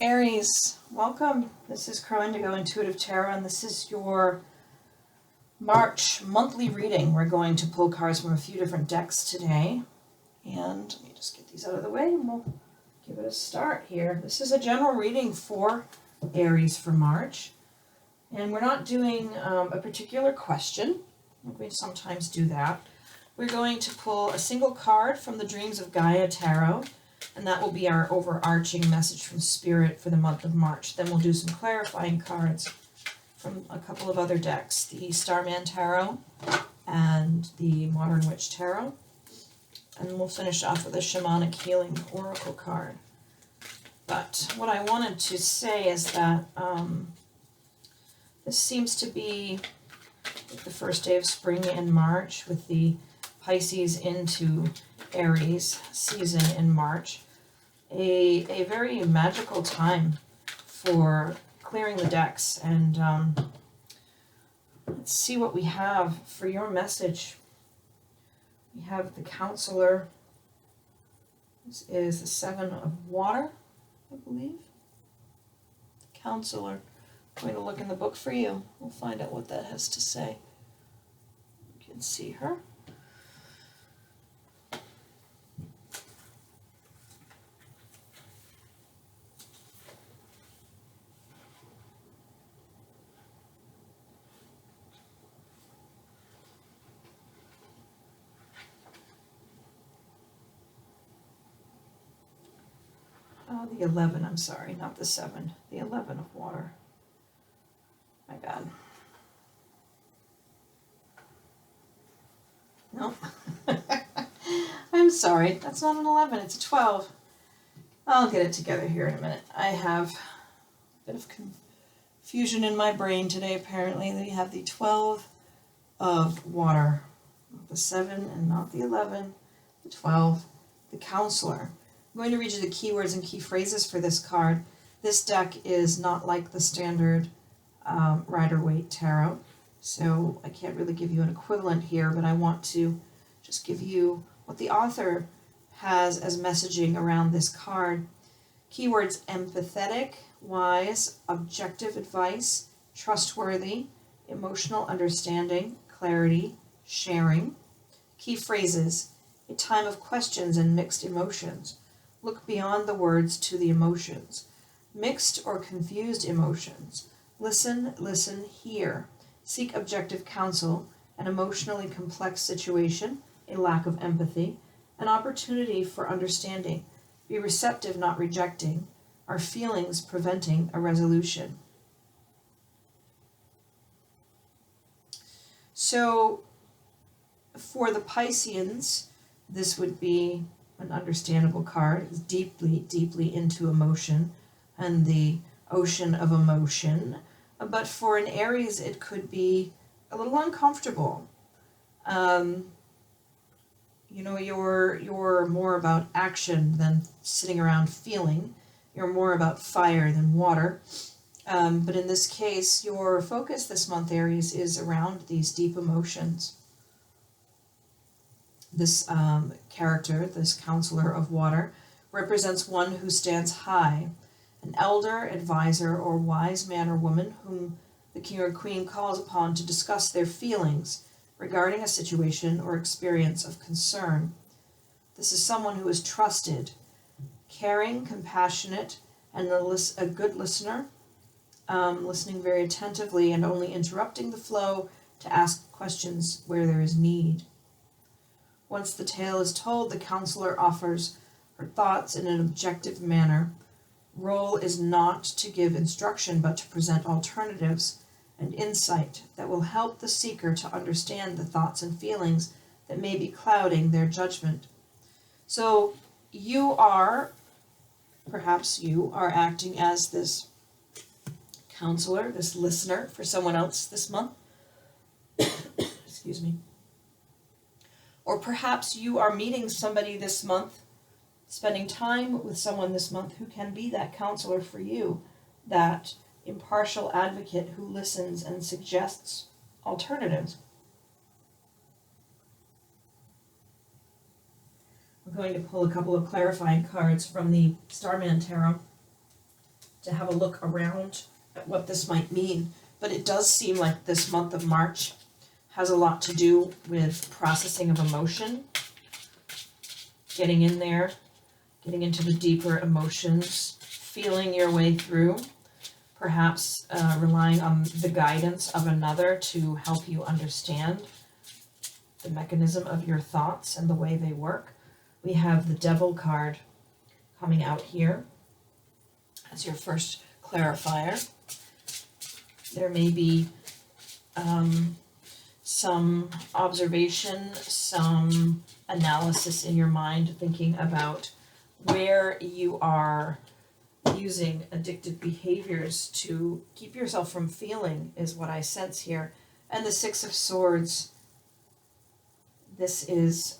Aries, welcome. This is Crow Indigo Intuitive Tarot, and this is your March monthly reading. We're going to pull cards from a few different decks today. And let me just get these out of the way and we'll give it a start here. This is a general reading for Aries for March. And we're not doing a particular question. We sometimes do that. We're going to pull a single card from the Dreams of Gaia Tarot. And that will be our overarching message from Spirit for the month of March. Then we'll do some clarifying cards from a couple of other decks, the Starman Tarot and the Modern Witch Tarot. And we'll finish off with a Shamanic Healing Oracle card. But what I wanted to say is that this seems to be the first day of spring in March with the Pisces into Aries season in March, a very magical time for clearing the decks. And let's see what we have for your message. We have the Counselor. This is the Seven of Water, I believe. The Counselor. I'm going to look in the book for you. We'll find out what that has to say. You can see her. The 11, I'm sorry, not the 7. The 11 of water. My bad. No. I'm sorry. That's not an 11. It's a 12. I'll get it together here in a minute. I have a bit of confusion in my brain today, apparently. We have the 12 of water. Not the 7 and not the 11. The 12. The Counselor. I'm going to read you the keywords and key phrases for this card. This deck is not like the standard Rider-Waite Tarot, so I can't really give you an equivalent here, but I want to just give you what the author has as messaging around this card. Keywords: empathetic, wise, objective advice, trustworthy, emotional understanding, clarity, sharing. Key phrases: a time of questions and mixed emotions. Look beyond the words to the emotions. Mixed or confused emotions. Listen, listen, hear. Seek objective counsel. An emotionally complex situation. A lack of empathy. An opportunity for understanding. Be receptive, not rejecting. Our feelings preventing a resolution. So, for the Pisceans, this would be an understandable card. It's deeply, deeply into emotion and the ocean of emotion. But for an Aries, it could be a little uncomfortable. You know, you're more about action than sitting around feeling. You're more about fire than water. But in this case, your focus this month, Aries, is around these deep emotions. This character, this Counselor of Water, represents one who stands high, an elder, advisor, or wise man or woman whom the king or queen calls upon to discuss their feelings regarding a situation or experience of concern. This is someone who is trusted, caring, compassionate, and a good listener, listening very attentively and only interrupting the flow to ask questions where there is need. Once the tale is told, the Counselor offers her thoughts in an objective manner. Role is not to give instruction, but to present alternatives and insight that will help the seeker to understand the thoughts and feelings that may be clouding their judgment. So perhaps you are acting as this counselor, this listener for someone else this month. Excuse me. Or perhaps you are meeting somebody this month, spending time with someone this month who can be that counselor for you, that impartial advocate who listens and suggests alternatives. I'm going to pull a couple of clarifying cards from the Starman Tarot to have a look around at what this might mean. But it does seem like this month of March has a lot to do with processing of emotion, getting in there, getting into the deeper emotions, feeling your way through, perhaps relying on the guidance of another to help you understand the mechanism of your thoughts and the way they work. We have the Devil card coming out here as your first clarifier. There may be some observation, some analysis in your mind, thinking about where you are using addictive behaviors to keep yourself from feeling, is what I sense here. And the Six of Swords, this is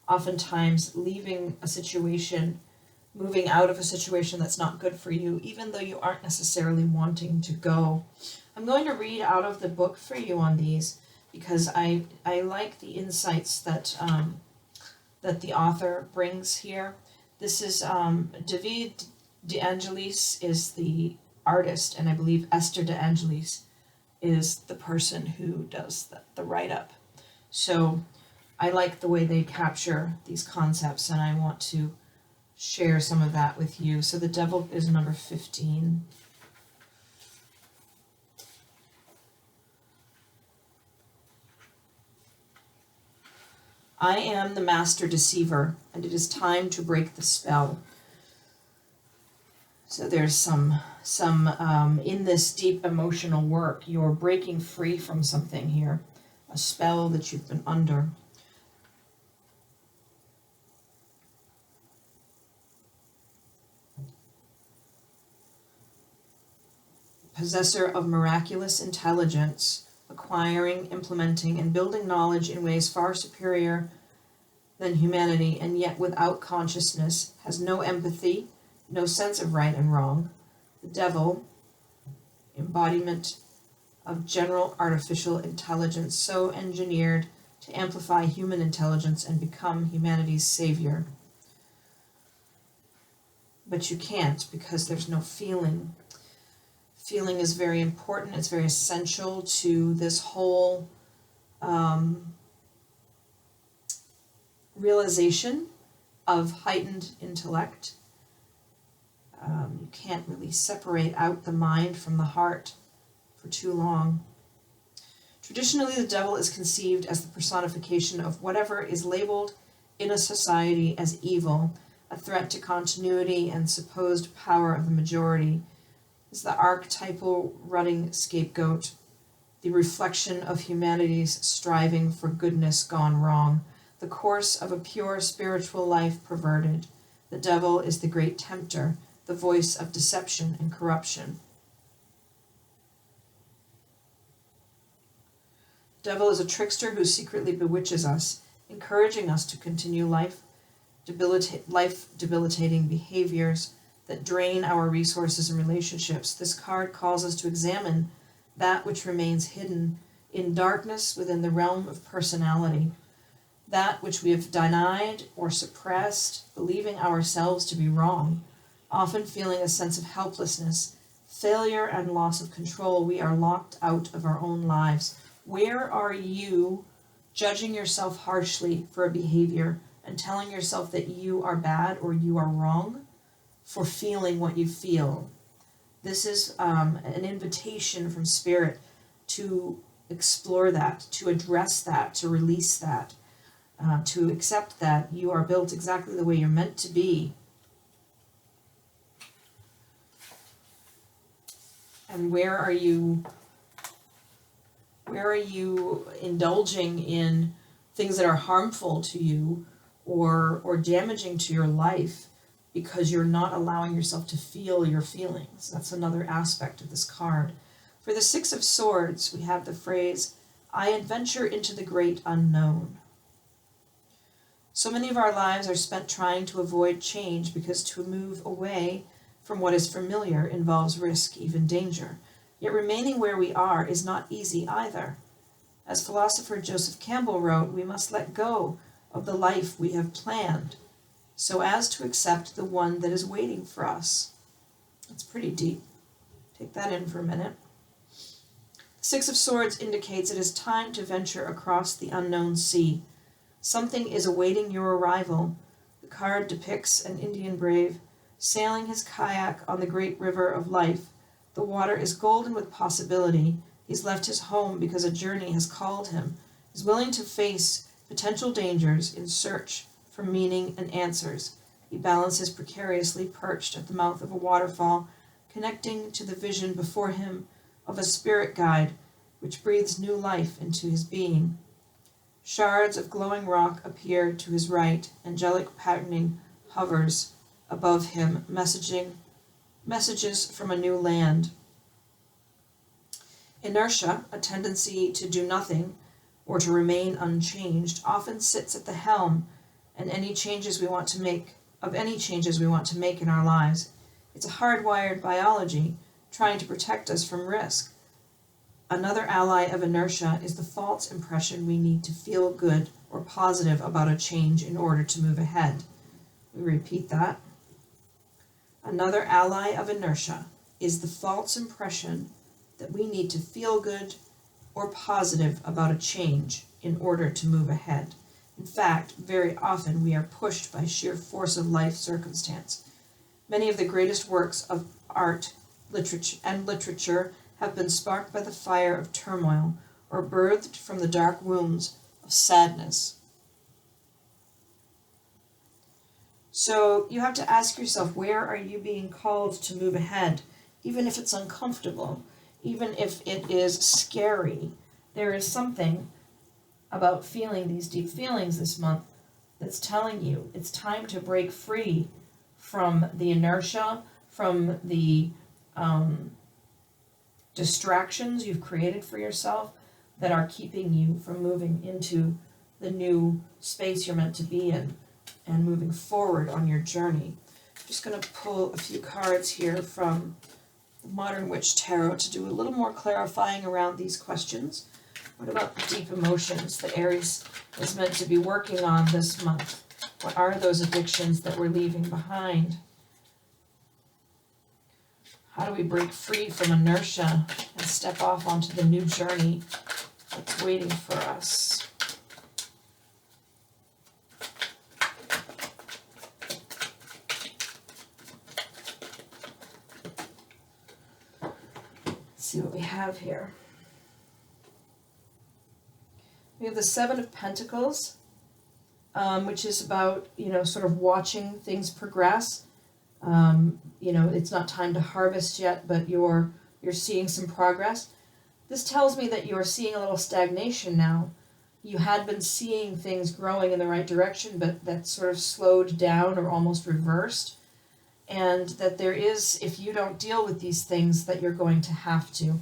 oftentimes leaving a situation, moving out of a situation that's not good for you, even though you aren't necessarily wanting to go. I'm going to read out of the book for you on these because I like the insights that that the author brings here. This is David De Angelis is the artist, and I believe Esther De Angelis is the person who does the write-up. So I like the way they capture these concepts, and I want to share some of that with you. So the Devil is number 15. I am the master deceiver, and it is time to break the spell. So there's some in this deep emotional work, you're breaking free from something here, a spell that you've been under. Possessor of miraculous intelligence, acquiring, implementing, and building knowledge in ways far superior than humanity, and yet without consciousness, has no empathy, no sense of right and wrong. The Devil, embodiment of general artificial intelligence, so engineered to amplify human intelligence and become humanity's savior. But you can't, because there's no feeling. Feeling is very important. It's very essential to this whole realization of heightened intellect. You can't really separate out the mind from the heart for too long. Traditionally, the Devil is conceived as the personification of whatever is labeled in a society as evil, a threat to continuity and supposed power of the majority. Is the archetypal running scapegoat, the reflection of humanity's striving for goodness gone wrong, the course of a pure spiritual life perverted. The Devil is the great tempter, the voice of deception and corruption. Devil is a trickster who secretly bewitches us, encouraging us to continue life-debilitating behaviors that drain our resources and relationships. This card calls us to examine that which remains hidden in darkness within the realm of personality, that which we have denied or suppressed, believing ourselves to be wrong, often feeling a sense of helplessness, failure, and loss of control. We are locked out of our own lives. Where are you judging yourself harshly for a behavior and telling yourself that you are bad or you are wrong for feeling what you feel? This is an invitation from Spirit to explore that, to address that, to release that, to accept that you are built exactly the way you're meant to be. And where are you indulging in things that are harmful to you or damaging to your life because you're not allowing yourself to feel your feelings? That's another aspect of this card. For the Six of Swords, we have the phrase, I adventure into the great unknown. So many of our lives are spent trying to avoid change because to move away from what is familiar involves risk, even danger. Yet remaining where we are is not easy either. As philosopher Joseph Campbell wrote, we must let go of the life we have planned so as to accept the one that is waiting for us. It's pretty deep. Take that in for a minute. The Six of Swords indicates it is time to venture across the unknown sea. Something is awaiting your arrival. The card depicts an Indian brave sailing his kayak on the great river of life. The water is golden with possibility. He's left his home because a journey has called him. He's willing to face potential dangers in search for meaning and answers. He balances precariously perched at the mouth of a waterfall, connecting to the vision before him of a spirit guide which breathes new life into his being. Shards of glowing rock appear to his right. Angelic patterning hovers above him, messages from a new land. Inertia, a tendency to do nothing or to remain unchanged, often sits at the helm and any changes we want to make in our lives. It's a hardwired biology trying to protect us from risk. Another ally of inertia is the false impression we need to feel good or positive about a change in order to move ahead. We repeat that. Another ally of inertia is the false impression that we need to feel good or positive about a change in order to move ahead. In fact, very often we are pushed by sheer force of life circumstance. Many of the greatest works of art, literature have been sparked by the fire of turmoil or birthed from the dark wombs of sadness. So you have to ask yourself, where are you being called to move ahead? Even if it's uncomfortable, even if it is scary, there is something about feeling these deep feelings this month that's telling you it's time to break free from the inertia, from the distractions you've created for yourself that are keeping you from moving into the new space you're meant to be in and moving forward on your journey. I'm just going to pull a few cards here from Modern Witch Tarot to do a little more clarifying around these questions. What about the deep emotions that Aries is meant to be working on this month? What are those addictions that we're leaving behind? How do we break free from inertia and step off onto the new journey that's waiting for us? Let's see what we have here. We have the Seven of Pentacles, which is about, sort of watching things progress. It's not time to harvest yet, but you're seeing some progress. This tells me that you're seeing a little stagnation now. You had been seeing things growing in the right direction, but that sort of slowed down or almost reversed. And that there is, if you don't deal with these things, that you're going to have to.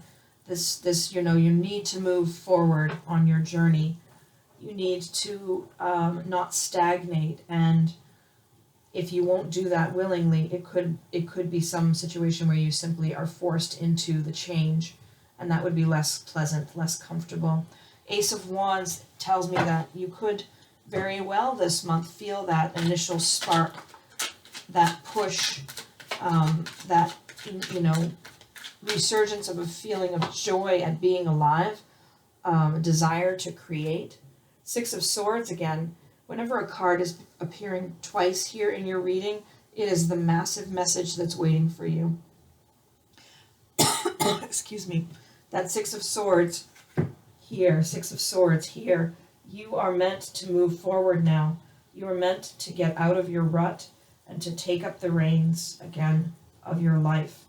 You need to move forward on your journey. You need to not stagnate, and if you won't do that willingly, it could be some situation where you simply are forced into the change, and that would be less pleasant, less comfortable. Ace of Wands tells me that you could very well this month feel that initial spark, that push, that resurgence of a feeling of joy at being alive, a desire to create. Six of Swords, again, whenever a card is appearing twice here in your reading, it is the massive message that's waiting for you. Excuse me. That Six of Swords here, Six of Swords here, you are meant to move forward now. You are meant to get out of your rut and to take up the reins again of your life.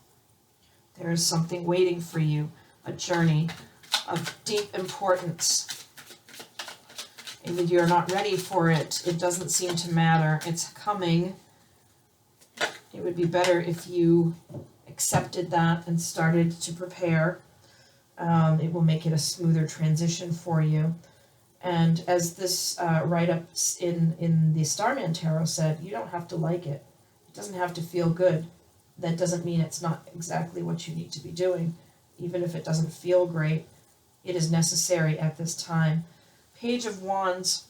There is something waiting for you, a journey of deep importance. If you're not ready for it, it doesn't seem to matter. It's coming. It would be better if you accepted that and started to prepare. It will make it a smoother transition for you. And as this write-up in the Starman Tarot said, you don't have to like it. It doesn't have to feel good. That doesn't mean it's not exactly what you need to be doing. Even if it doesn't feel great, it is necessary at this time. Page of Wands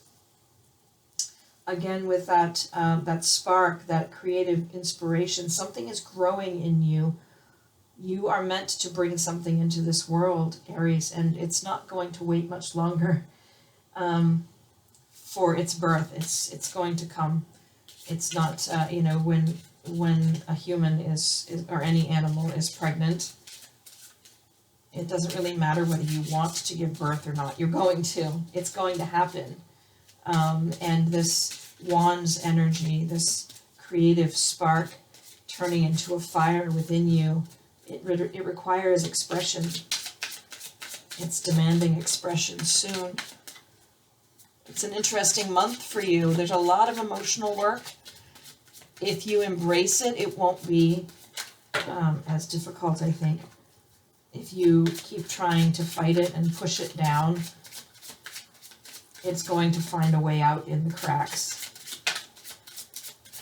again, with that, that spark, that creative inspiration, something is growing in you. You are meant to bring something into this world, Aries, and it's not going to wait much longer for its birth. It's going to come. It's not, you know, when a human is or any animal is pregnant, it doesn't really matter whether you want to give birth or not. You're going to. It's going to happen. And this wand's energy, this creative spark turning into a fire within you, it requires expression. It's demanding expression soon. It's an interesting month for you. There's a lot of emotional work. If you embrace it, it won't be as difficult, I think. If you keep trying to fight it and push it down, it's going to find a way out in the cracks.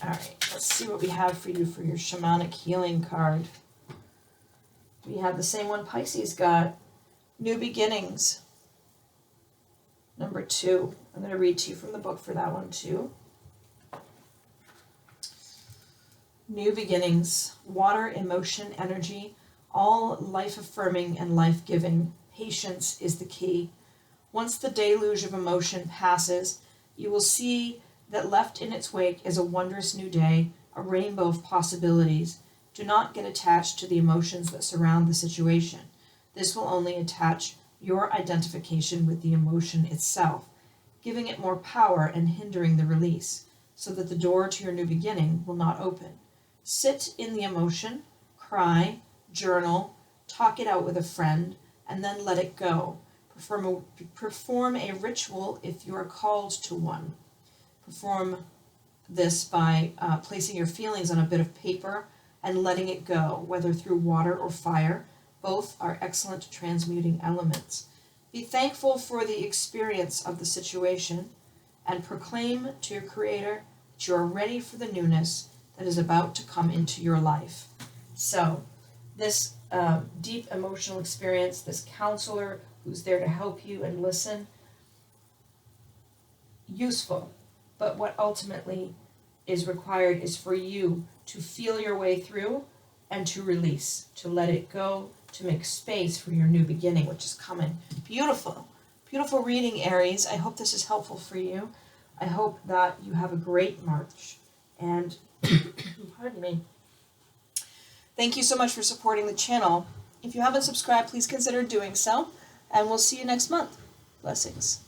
All right, let's see what we have for you for your Shamanic Healing card. We have the same one Pisces got, New Beginnings, number 2. I'm going to read to you from the book for that one too. New beginnings, water, emotion, energy, all life-affirming and life-giving. Patience is the key. Once the deluge of emotion passes, you will see that left in its wake is a wondrous new day, a rainbow of possibilities. Do not get attached to the emotions that surround the situation. This will only attach your identification with the emotion itself, giving it more power and hindering the release, so that the door to your new beginning will not open. Sit in the emotion, cry, journal, talk it out with a friend, and then let it go. Perform a ritual if you are called to one. Perform this by placing your feelings on a bit of paper and letting it go, whether through water or fire. Both are excellent transmuting elements. Be thankful for the experience of the situation and proclaim to your Creator that you are ready for the newness that is about to come into your life. So, this deep emotional experience, this counselor who's there to help you and listen, useful. But what ultimately is required is for you to feel your way through and to release, to let it go, to make space for your new beginning, which is coming. Beautiful. Beautiful reading, Aries. I hope this is helpful for you. I hope that you have a great March. And, pardon me. Thank you so much for supporting the channel. If you haven't subscribed, please consider doing so. And we'll see you next month. Blessings.